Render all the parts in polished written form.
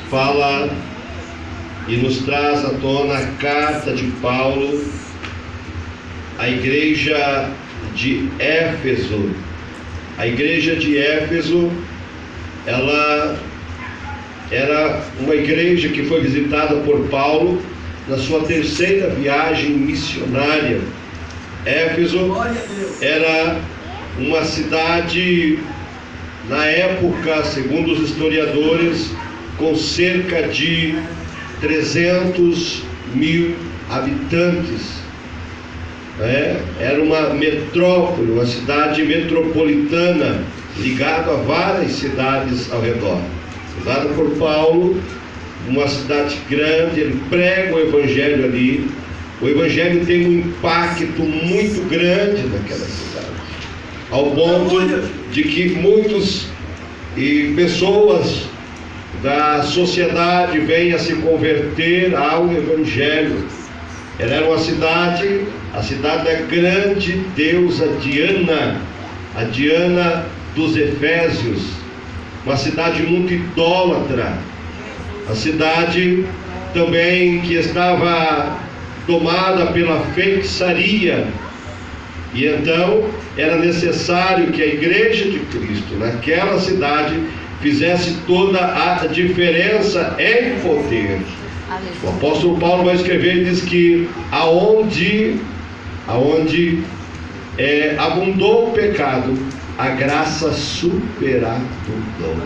fala e nos traz à tona a carta de Paulo à igreja de Éfeso. A igreja de Éfeso, ela era uma igreja que foi visitada por Paulo na sua terceira viagem missionária. Éfeso era uma cidade, na época, segundo os historiadores, com cerca de 300 mil habitantes. Era uma metrópole, uma cidade metropolitana, ligada a várias cidades ao redor. Fundada por Paulo, uma cidade grande, ele prega o evangelho ali. O evangelho tem um impacto muito grande naquela cidade, ao ponto de que muitas pessoas da sociedade vêm a se converter ao evangelho. Ela era uma cidade, a cidade da grande deusa Diana, a Diana dos Efésios, uma cidade muito idólatra, a cidade também que estava tomada pela feitiçaria. E então era necessário que a igreja de Cristo naquela cidade fizesse toda a diferença em poder. O apóstolo Paulo vai escrever e diz que aonde abundou o pecado, a graça superabundou.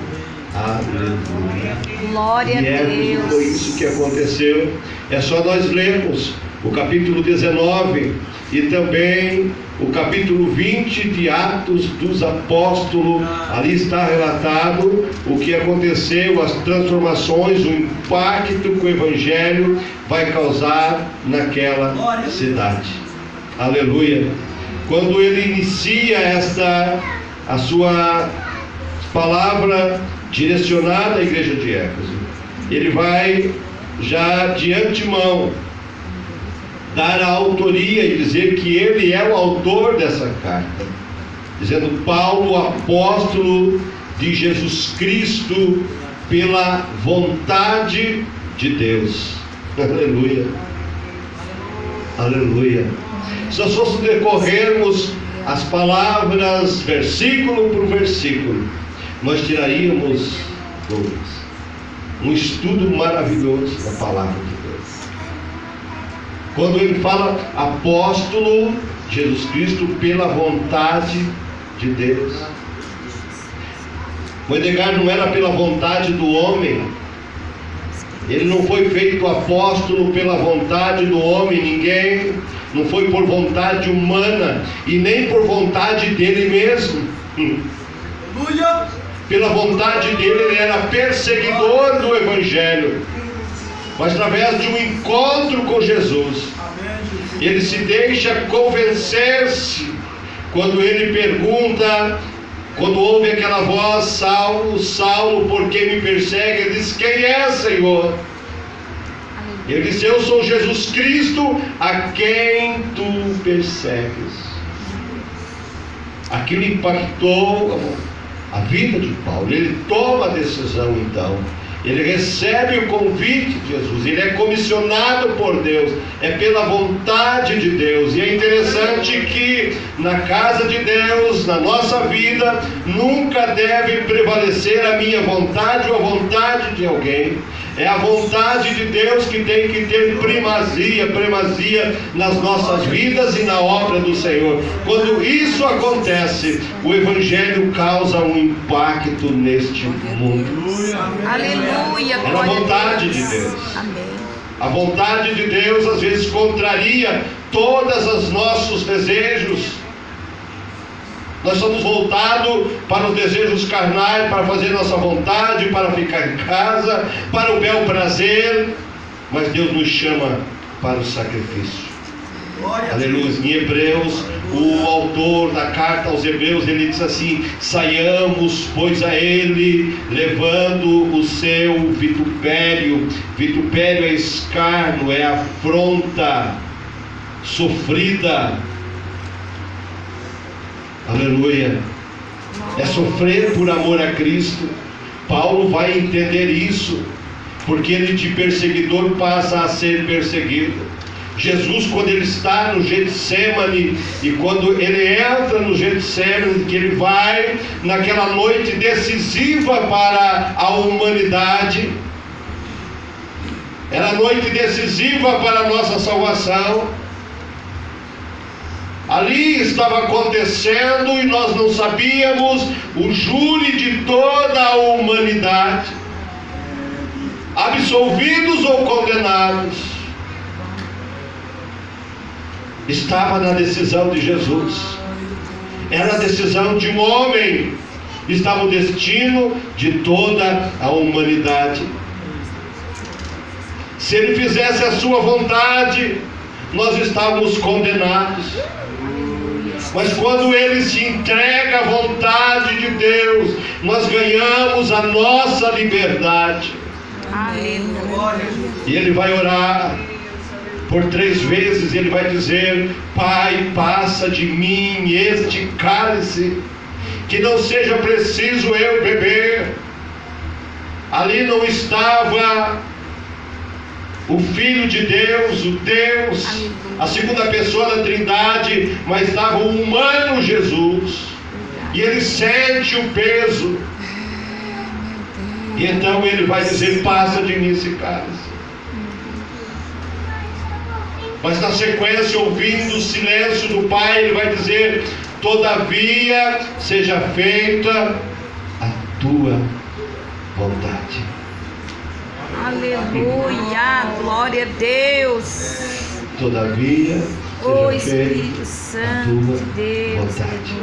Aleluia. Glória a Deus. Foi isso que aconteceu. É só nós lermos o capítulo 19 e também o capítulo 20 de Atos dos Apóstolos. Ali está relatado o que aconteceu, as transformações, o impacto que o Evangelho vai causar naquela cidade. Aleluia. Quando ele inicia a sua palavra direcionada à igreja de Éfeso, ele vai já de antemão dar a autoria e dizer que ele é o autor dessa carta, dizendo: Paulo, apóstolo de Jesus Cristo, pela vontade de Deus. Aleluia, aleluia. Se nós fôssemos decorrermos as palavras versículo por versículo, nós tiraríamos um estudo maravilhoso da palavra de Deus. Quando ele fala apóstolo Jesus Cristo pela vontade de Deus, o Edgar não era pela vontade do homem. Ele não foi feito apóstolo pela vontade do homem. Ninguém, não foi por vontade humana e nem por vontade dele mesmo. Pela vontade dele, ele era perseguidor do evangelho, mas através de um encontro com Jesus, ele se deixa convencer-se. Quando ele pergunta, quando ouve aquela voz: Saulo, Saulo, por que me persegue? Ele diz: quem é, Senhor? Ele diz: eu sou Jesus Cristo, a quem tu persegues. Aquilo impactou a vida de Paulo. Ele toma a decisão então. Ele recebe o convite de Jesus. Ele é comissionado por Deus. É pela vontade de Deus. E é interessante que na casa de Deus, na nossa vida, nunca deve prevalecer a minha vontade ou a vontade de alguém. É a vontade de Deus que tem que ter primazia nas nossas vidas e na obra do Senhor. Quando isso acontece, o Evangelho causa um impacto neste mundo. Aleluia. É a vontade de Deus. Amém. A vontade de Deus às vezes contraria todos os nossos desejos. Nós somos voltados para os desejos carnais, para fazer nossa vontade, para ficar em casa, para o bel prazer, mas Deus nos chama para o sacrifício. Aleluia. Em Hebreus, o autor da carta aos Hebreus, ele diz assim: saiamos, pois, a ele, levando o seu vitupério. Vitupério é escárnio, é afronta sofrida. Aleluia. É sofrer por amor a Cristo. Paulo vai entender isso. porque ele de perseguidor passa a ser perseguido. Jesus, quando ele está no Getsemane, e quando ele entra no Getsemane, que ele vai naquela noite decisiva para a humanidade, era a noite decisiva para a nossa salvação. Ali estava acontecendo, e nós não sabíamos, o júri de toda a humanidade, absolvidos ou condenados, estava na decisão de Jesus. Era a decisão de um homem, estava o destino de toda a humanidade. Se ele fizesse a sua vontade, nós estávamos condenados. Mas quando ele se entrega à vontade de Deus, nós ganhamos a nossa liberdade. Aleluia. E ele vai orar por 3 vezes, ele vai dizer: Pai, passa de mim este cálice, que não seja preciso eu beber. Ali não estava o Filho de Deus, o Deus, a segunda pessoa da Trindade, mas estava o humano Jesus, e ele sente o peso, e então ele vai dizer: passa de mim esse cálice. Mas na sequência, ouvindo o silêncio do Pai, ele vai dizer: todavia seja feita a tua vontade. Aleluia, glória a Deus. Todavia O seja Espírito feita a Santo tua de Deus. vontade.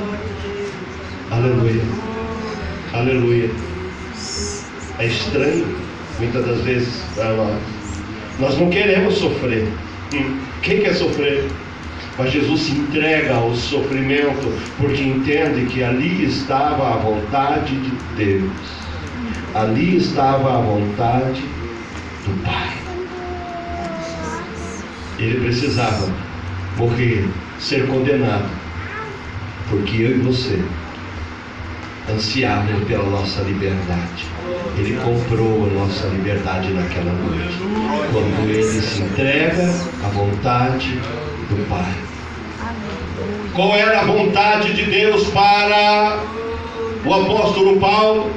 Aleluia, aleluia. É estranho muitas das vezes para nós. Nós não queremos sofrer. Quem quer sofrer? Mas Jesus se entrega ao sofrimento, porque entende que ali estava a vontade de Deus, ali estava a vontade do Pai. Ele precisava morrer, ser condenado, porque eu e você ansiávamos pela nossa liberdade. Ele comprou a nossa liberdade naquela noite, quando ele se entrega à vontade do Pai. Qual era a vontade de Deus para o apóstolo Paulo?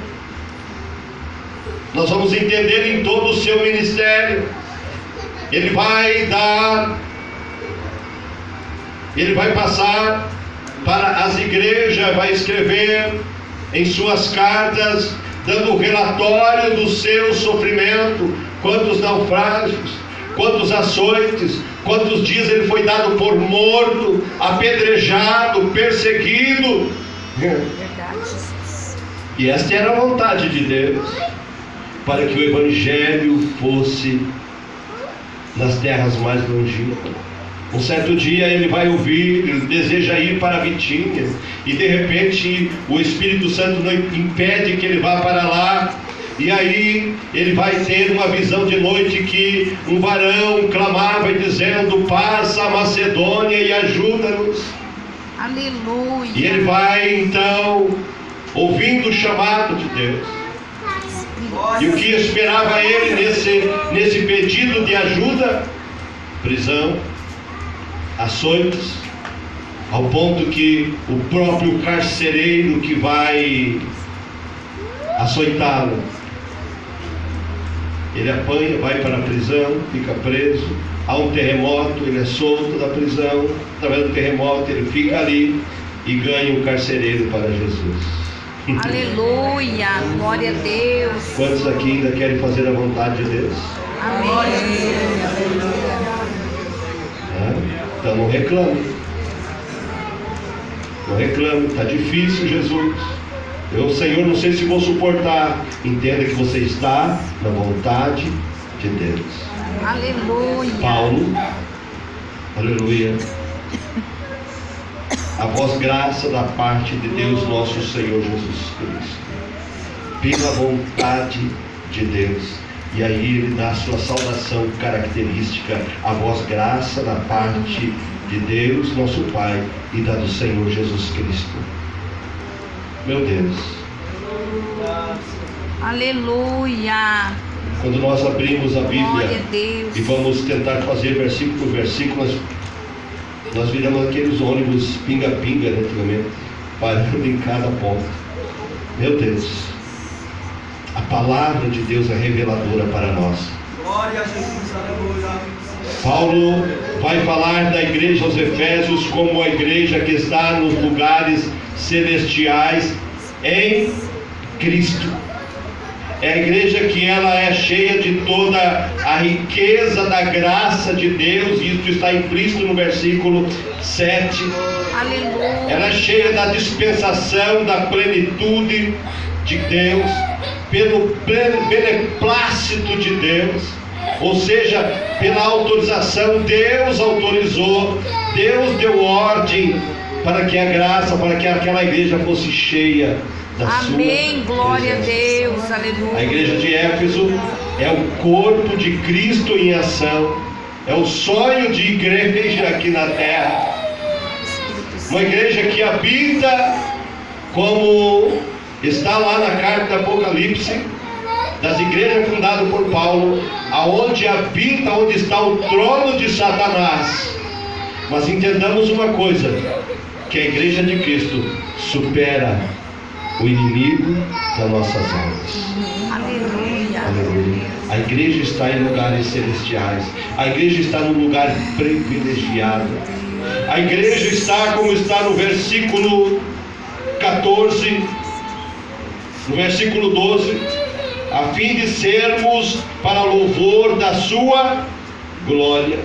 Nós vamos entender em todo o seu ministério. Ele vai passar para as igrejas, vai escrever em suas cartas, dando relatório do seu sofrimento, quantos naufrágios, quantos açoites, quantos dias ele foi dado por morto, apedrejado, perseguido. E esta era a vontade de Deus, para que o Evangelho fosse nas terras mais longínquas. Um certo dia ele vai ouvir, ele deseja ir para Bitínia, e de repente o Espírito Santo não impede que ele vá para lá. E aí ele vai ter uma visão de noite que um varão clamava dizendo: passa a Macedônia e ajuda-nos. Aleluia. E ele vai então, ouvindo o chamado de Deus, e o que esperava ele nesse pedido de ajuda? Prisão, açoites, ao ponto que o próprio carcereiro que vai açoitá-lo, ele apanha, vai para a prisão, fica preso. Há um terremoto, ele é solto da prisão. Através do terremoto ele fica ali e ganha um carcereiro para Jesus. Aleluia, glória a Deus. Quantos aqui ainda querem fazer a vontade de Deus? Amém. Então não reclame. Não reclame, está difícil, Jesus. Eu, Senhor, não sei se vou suportar. Entenda que você está na vontade de Deus. Aleluia. Paulo, aleluia. A voz graça da parte de Deus nosso Senhor Jesus Cristo, pela vontade de Deus. E aí ele dá a sua saudação característica, a voz graça da parte de Deus nosso Pai e da do Senhor Jesus Cristo. Meu Deus. Aleluia. Quando nós abrimos a Glória Bíblia a Deus. e vamos tentar fazer versículo por versículo, nós viramos aqueles ônibus pinga-pinga, né, antigamente, parando em cada ponto. Meu Deus, a palavra de Deus é reveladora para nós. Glória a Jesus, aleluia. Paulo vai falar da igreja aos Efésios como a igreja que está nos lugares celestiais em Cristo. É a igreja que ela é cheia de toda a riqueza da graça de Deus, e isso está implícito no versículo 7. Aleluia. Ela é cheia da dispensação, da plenitude de Deus, pelo beneplácito de Deus, ou seja, pela autorização. Deus autorizou, Deus deu ordem para que a graça, para que aquela igreja fosse cheia da sua Amém. Glória a presença. Deus. Aleluia. A igreja de Éfeso é o corpo de Cristo em ação, é o sonho de igreja aqui na terra, uma igreja que habita, como está lá na carta do Apocalipse, das igrejas fundadas por Paulo, aonde habita, onde está o trono de Satanás. Mas entendamos uma coisa, que a igreja de Cristo supera o inimigo das nossas almas. Aleluia. Aleluia. A igreja está em lugares celestiais. A igreja está num lugar privilegiado. A igreja está como está no versículo 14, no versículo 12, a fim de sermos para louvor da sua glória.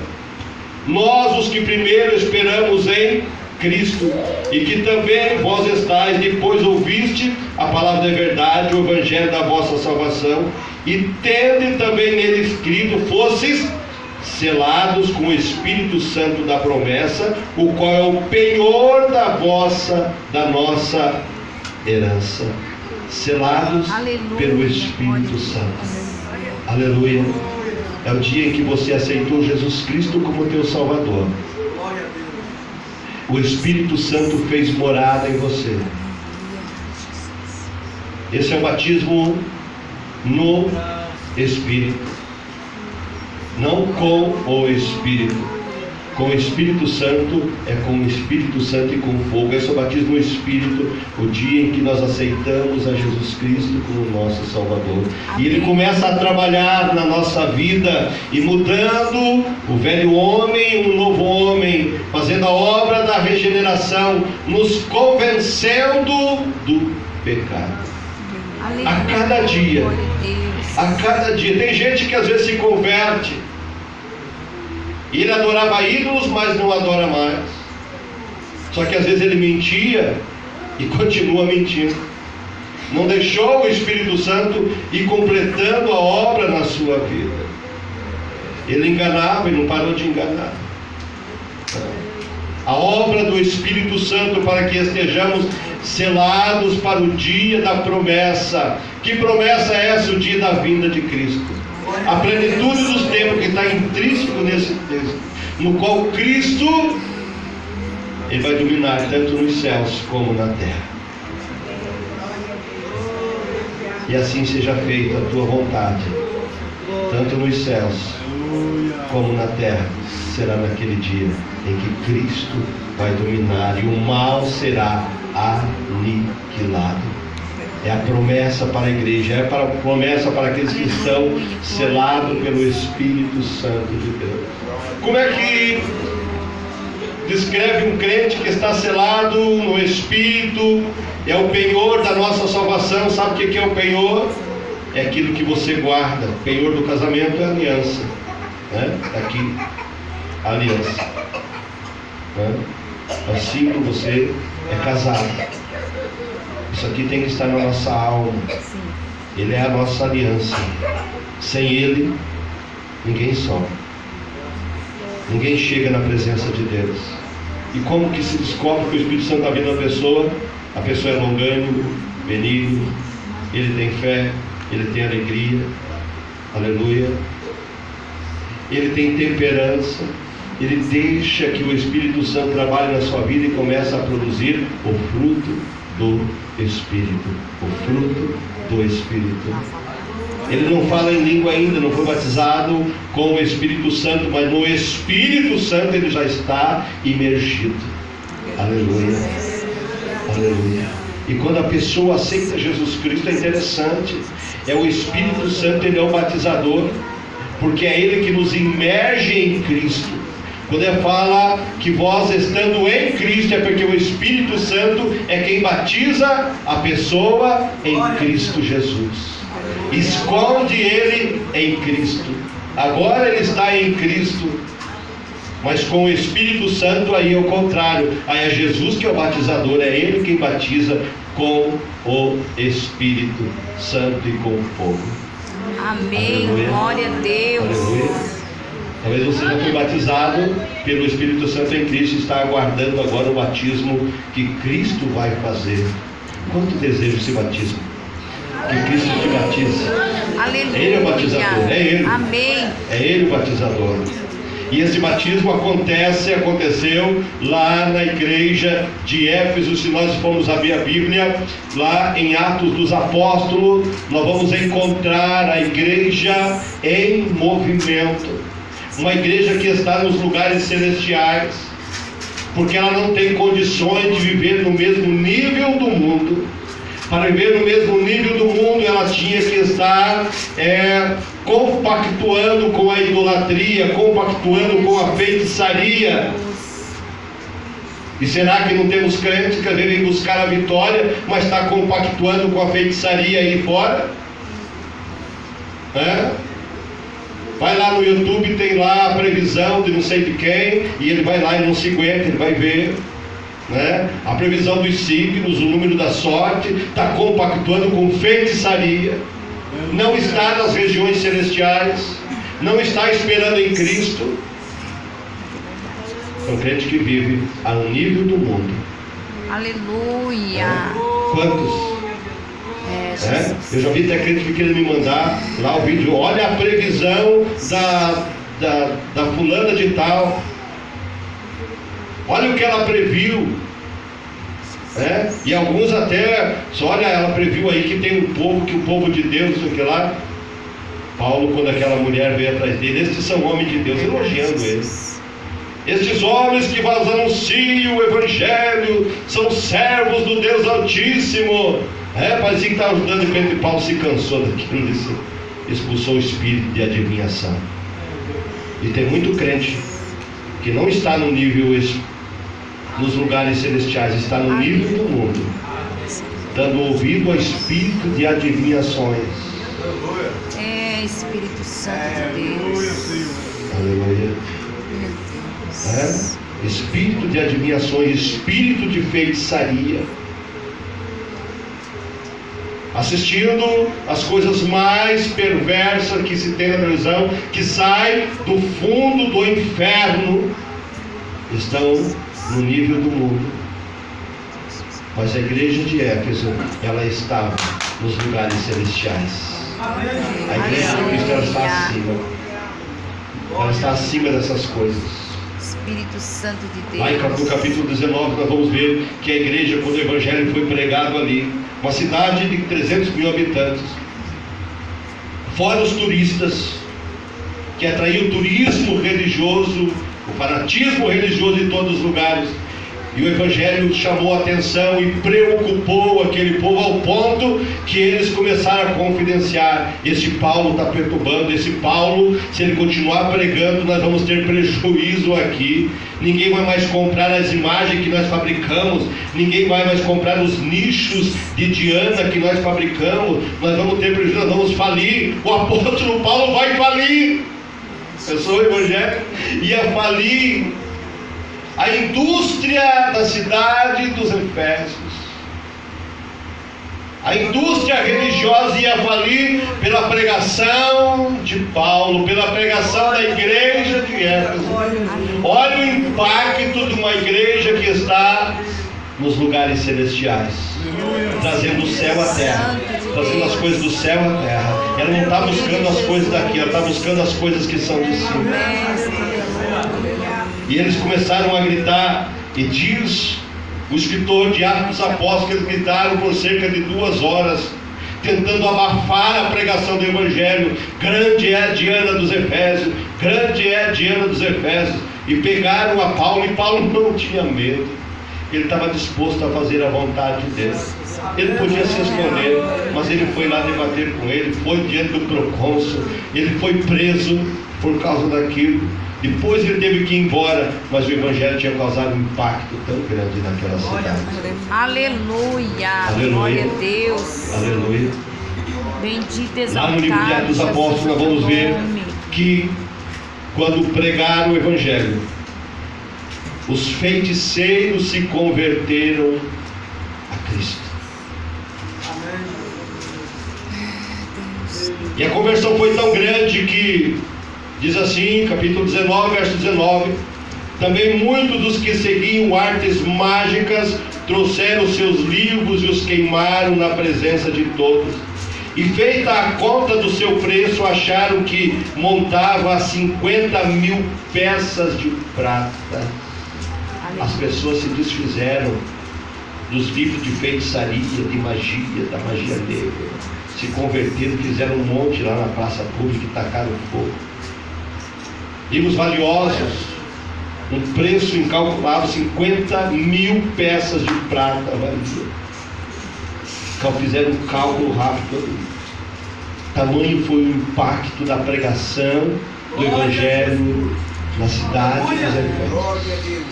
Nós, os que primeiro esperamos em Cristo, e que também vós estáis, depois ouviste a palavra da verdade, o evangelho da vossa salvação, e tende também nele escrito, fosses selados com o Espírito Santo da promessa, o qual é o penhor da nossa herança. Selados Aleluia. pelo Espírito Santo. Aleluia. É o dia em que você aceitou Jesus Cristo como teu Salvador. Glória a Deus. O Espírito Santo fez morada em você. Esse é o batismo no Espírito, não com o Espírito. Com o Espírito Santo é com o Espírito Santo e com fogo. Esse é o batismo no Espírito, o dia em que nós aceitamos a Jesus Cristo como nosso Salvador. E Ele começa a trabalhar na nossa vida e mudando o velho homem, um novo homem, fazendo a obra da regeneração, nos convencendo do pecado. Aleluia. A cada dia. Glória a Deus. A cada dia. Tem gente que às vezes se converte. Ele adorava ídolos, mas não adora mais. Só que às vezes ele mentia e continua mentindo. Não deixou o Espírito Santo ir completando a obra na sua vida. Ele enganava e não parou de enganar. A obra do Espírito Santo para que estejamos selados para o dia da promessa. Que promessa é essa? O dia da vinda de Cristo. A plenitude dos tempos, que está intrínseco nesse texto, no qual Cristo Ele vai dominar tanto nos céus como na terra. E assim seja feita a tua vontade, tanto nos céus como na terra. Será naquele dia em que Cristo vai dominar e o mal será aniquilado. É a promessa para a igreja, é a promessa para aqueles que estão selados pelo Espírito Santo de Deus. Como é que descreve um crente que está selado no Espírito? É o penhor da nossa salvação. Sabe o que é o penhor? É aquilo que você guarda. O penhor do casamento é a aliança, né? Aqui, a aliança, né? Assim que você é casado. Isso aqui tem que estar na nossa alma. Ele é a nossa aliança. Sem Ele, ninguém sobe. Ninguém chega na presença de Deus. E como que se descobre que o Espírito Santo está vindo na pessoa? A pessoa é longânimo, benigno, ele tem fé, ele tem alegria, aleluia. Ele tem temperança, ele deixa que o Espírito Santo trabalhe na sua vida e começa a produzir o fruto do Espírito. O fruto do Espírito. Ele não fala em língua ainda, não foi batizado com o Espírito Santo, mas no Espírito Santo ele já está imergido. Aleluia. Aleluia. E quando a pessoa aceita Jesus Cristo, é interessante. É o Espírito Santo, ele é o batizador, porque é ele que nos imerge em Cristo. Quando ele fala que vós estando em Cristo, é porque o Espírito Santo é quem batiza a pessoa em Cristo Jesus. Esconde ele em Cristo. Agora ele está em Cristo, mas com o Espírito Santo aí é o contrário. Aí é Jesus que é o batizador, é ele quem batiza com o Espírito Santo e com o fogo. Amém. Aleluia. Glória a Deus. Aleluia. Talvez você já foi batizado pelo Espírito Santo em Cristo e está aguardando agora o batismo que Cristo vai fazer. Quanto deseja esse batismo? Que Cristo te batize. Aleluia. Ele é o batizador, é Ele. Amém. É Ele o batizador. E esse batismo aconteceu lá na igreja de Éfeso. Se nós formos abrir a Bíblia, lá em Atos dos Apóstolos, nós vamos encontrar a igreja em movimento. Uma igreja que está nos lugares celestiais, porque ela não tem condições de viver no mesmo nível do mundo. Para viver no mesmo nível do mundo, ela tinha que estar compactuando com a idolatria, compactuando com a feitiçaria. E será que não temos crentes que devem buscar a vitória, mas está compactuando com a feitiçaria aí fora? Vai lá no YouTube, tem lá a previsão de não sei de quem, e ele vai lá e não se aguenta, ele vai ver, a previsão dos signos, o número da sorte, está compactuando com feitiçaria, não está nas regiões celestiais, não está esperando em Cristo. São crentes que vivem ao nível do mundo. Aleluia. Quantos? Eu já vi até crente que queria me mandar lá o vídeo. Olha a previsão da fulana de tal. Olha o que ela previu. E alguns até, olha, ela previu aí que tem um povo, que o povo de Deus, não sei o que lá. Paulo, quando aquela mulher veio atrás dele, estes são homens de Deus, elogiando eles. Estes homens que vos anunciam o Evangelho são servos do Deus Altíssimo. Parecia que estava ajudando, de repente Paulo se cansou daquilo, expulsou o espírito de adivinhação. E tem muito crente que não está no nível, nos lugares celestiais, está no nível do mundo, dando ouvido ao espírito de adivinhações. Espírito Santo de Deus. Aleluia. Meu Deus. Espírito de adivinhações, espírito de feitiçaria, assistindo as coisas mais perversas que se tem na televisão, que sai do fundo do inferno, estão no nível do mundo. Mas a igreja de Éfeso, ela está nos lugares celestiais. A igreja de Cristo, ela está acima. Ela está acima dessas coisas. Espírito Santo de Deus. Lá no capítulo 19 nós vamos ver que a igreja, quando o Evangelho foi pregado ali, uma cidade de 300 mil habitantes, fora os turistas, que atraiu o turismo religioso, o fanatismo religioso em todos os lugares, e o Evangelho chamou a atenção e preocupou aquele povo ao ponto que eles começaram a confidenciar: esse Paulo está perturbando, esse Paulo, se ele continuar pregando, nós vamos ter prejuízo aqui, ninguém vai mais comprar as imagens que nós fabricamos, ninguém vai mais comprar os nichos de Diana que nós fabricamos, nós vamos ter prejuízo, nós vamos falir, o apóstolo Paulo vai falir. Eu sou o Evangelho, ia falir a indústria da cidade dos Efésios. A indústria religiosa ia falir pela pregação de Paulo, pela pregação da igreja de Éfeso. Olha o impacto de uma igreja que está nos lugares celestiais, trazendo o céu à terra, trazendo as coisas do céu à terra. Ela não está buscando as coisas daqui, ela está buscando as coisas que são de cima. E eles começaram a gritar, e diz o escritor de Atos dos Apóstolos que eles gritaram por cerca de 2 horas, tentando abafar a pregação do Evangelho. Grande é a Diana dos Efésios, grande é a Diana dos Efésios. E pegaram a Paulo, e Paulo não tinha medo. Ele estava disposto a fazer a vontade de Deus. Ele podia se esconder, mas ele foi lá debater com ele, foi diante do procônsul, ele foi preso por causa daquilo. Depois ele teve que ir embora, mas o Evangelho tinha causado um impacto tão grande naquela cidade. Aleluia. Aleluia. Glória a Deus. Aleluia. Bendito, Lá no livro de exaltado Atos dos seja Apóstolos nós vamos o ver nome. que quando pregaram o Evangelho, os feiticeiros se converteram a Cristo. E a conversão foi tão grande que, diz assim, capítulo 19, verso 19: também muitos dos que seguiam artes mágicas trouxeram seus livros e os queimaram na presença de todos. E feita a conta do seu preço, acharam que montava a 50.000 peças de prata. As pessoas se desfizeram dos livros de feitiçaria, de magia, da magia negra. Se converteram, fizeram um monte lá na praça pública e tacaram fogo. Livros valiosos, um preço incalculável, 50.000 peças de prata valia. Fizeram um cálculo rápido. Tamanho foi o impacto da pregação do Evangelho na cidade dos Efésios.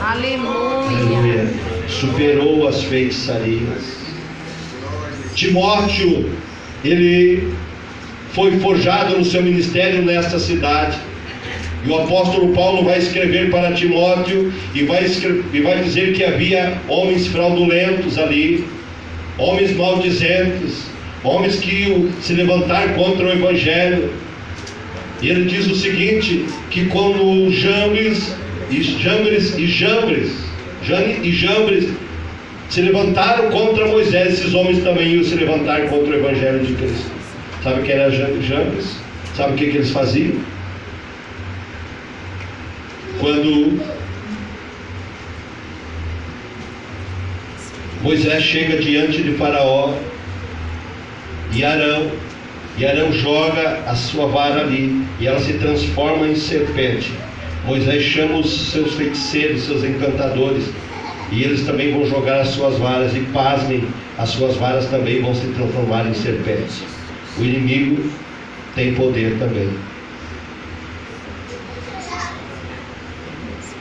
Aleluia. Superou as feitiçarias. Timóteo, ele foi forjado no seu ministério nesta cidade. E o apóstolo Paulo vai escrever para Timóteo e vai dizer que havia homens fraudulentos ali, homens maldizentes, homens que se levantaram contra o Evangelho. E ele diz o seguinte, que quando Jambres se levantaram contra Moisés, esses homens também iam se levantar contra o Evangelho de Cristo. Sabe quem era Jambres? Sabe o que eles faziam? Quando Moisés chega diante de Faraó e Arão joga a sua vara ali e ela se transforma em serpente. Moisés chama os seus feiticeiros, seus encantadores, e eles também vão jogar as suas varas, e pasmem, as suas varas também vão se transformar em serpentes. O inimigo tem poder também,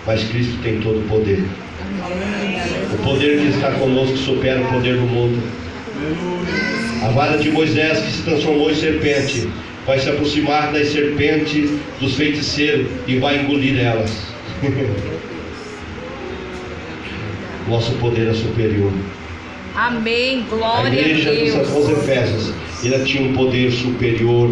mas Cristo tem todo o poder. O poder que está conosco supera o poder do mundo. A vara de Moisés, que se transformou em serpente, vai se aproximar das serpentes dos feiticeiros e vai engolir elas. Nosso poder é superior. Amém. Glória A igreja a Deus. dos Efésios, ela tinha um poder superior